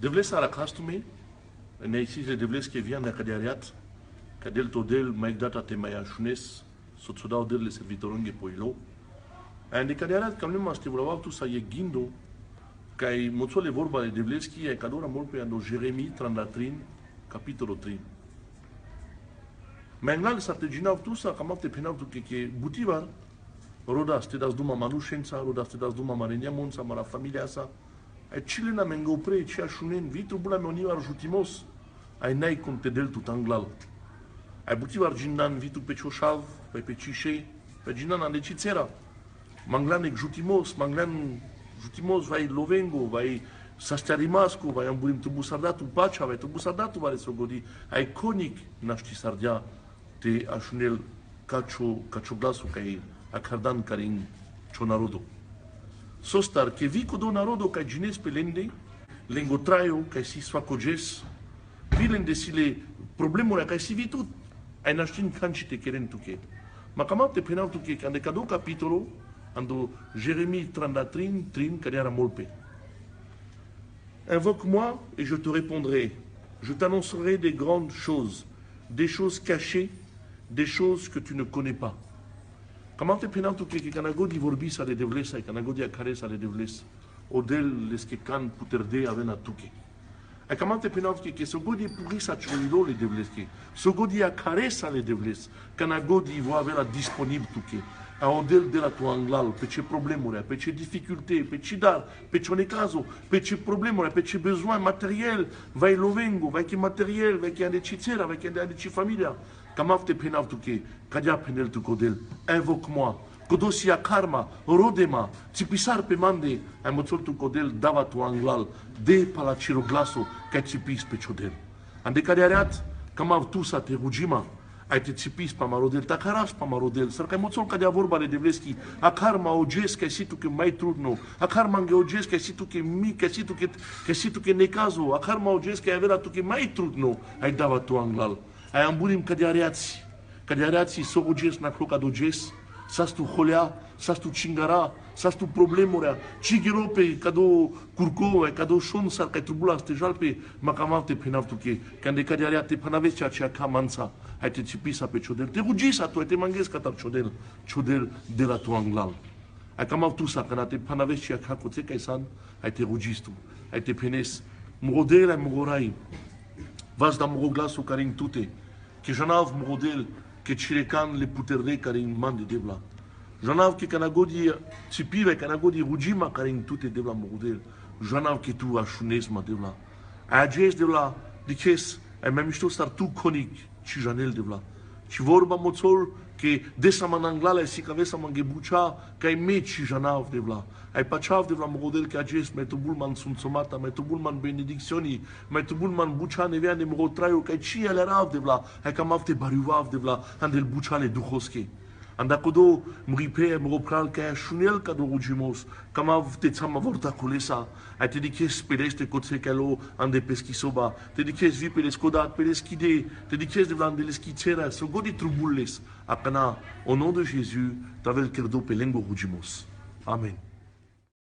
Devles a la castume, ne ici les devles qui viennent à Kadariat, Kadel Todel, Maigdata Temaya Shunes, Sotsudao del Servitoronge Poilo. Et les Kadariat, quand même, je voulais voir tout ça, il y a Gindo, kai motsole vorba de devles qui est cadora molpe ando Jérémie 33, capitolo 3. Mengal strategina tout ça, comment te penal tout que butivar, rodas te das duma manushensa, rodas te das duma marenia monsa, mara familia sa. E chilena mengo pre, chia shunen, vitu bula monivar jutimos, ai nai conte del tout anglal. Ai butivar jindan vitu pechochav, pe pechiche, pe jindan ande chitsera. Manglan ek jutimos, manglan jutimos vai lovengo, vai sastarimasco, vai amburim tu busardatu pacha, vai tu busardatu vale sogodi, ai conic nashti sardia te ashunel cacio glasu kai acardan karin chonarodo. Sostar che vico do narodo kai gines pelende, lengo traio kai si swakojes, vilende sile problemul kai si vitut, ai nashtin kanchite keren tuke. Ma kamate penal tuke kande kado capitolo ando Jérémie 33, trin kadiara molpe. Invoque-moi et je te répondrai. Je t'annoncerai des grandes choses, des choses cachées, des choses que tu ne connais pas. Comment te penal tu que kanago di vorbis a de devles et kanago di akares a de devles odel les que kan puterde avena tuke. Et comment te penal que sogodi pourris a chulilo les devles que sogodi akares a les devles kanago di vo avela disponible tuke. A odel de la tua anglal, pe ce problemuri, pe ce difficulté, pe ce dar, pe ce necazo, pe ce problemuri, pe ce besoin matériel, vai lovengo, vai che matériel, vai che ande cicera, vai che ande ci famiglia. Kamav te penav tuke, kadia penel tu kodel, invoque-moi, kodosia karma, rodema, tsipisar pe mande, ai moțol tu kodel, dava tu anglal, de pala ciroglaso, ca tsipis pe ciodel. Ande kadiareat, kamav tu sa te rugima, ai te țipis pa marodel, ta caras pa marodel, sar kai moțol ca de vorba de devleski, a karma oges ca si tu că mai trudno, a karma nge oges ca si tu că mi, ca si tu că necazo, a karma oges ca avera tu că mai trudno, ai dava tu anglal. Ai amburim ca de areații so oges na cloca doges, sas tu holea, sas tu cingara, sas tu problemurea, cigiro pe cado curco, cado șon sar kai trubula ste jalpe, macamav te penav tu că când ca de areat te panaves ceea ce ca manța. Ai te țipisa pe ciodel, te rugisa tu, ai te manghezi ca tar ciodel de la tu anglal. Ai cam au tu sa, când te panavezi și ca coțe ca san, ai te rugis tu, ai te penes, murodel ai murorai, vas da muroglasul care în tute, că janav murodel, că cirecan le puterde care în mandi devla. Janav că canagodi țipive, canagodi rugima care în tute devla murodel, janav că tu așunezi ma devla. Ai ages devla, dices, ai mai mișto star tu conic, ci janel devla. Ci vorba moțol că desa man anglala si că vesa man gebucha că ai me ci janav devla. Ai pachav devla model că ages mai tu bulman sunt somata, mai tu bulman benedicționi, mai tu bulman bucha nevea de motraiu că ci ele rav devla. Ai cam avte bariuav devla andel buchale duhoske. Andacodo mripe mropral că ai șunel ca do rugimos, cam avte țama vorta culesa. Ai te dices peleste coțe calo ande peschisoba, te dices vi peles codat peles kide, te dices de vlan de l'esquicera, so godi trubulles, acana au nom de Jésus, tavel kerdo pelengo rugimos. Amen.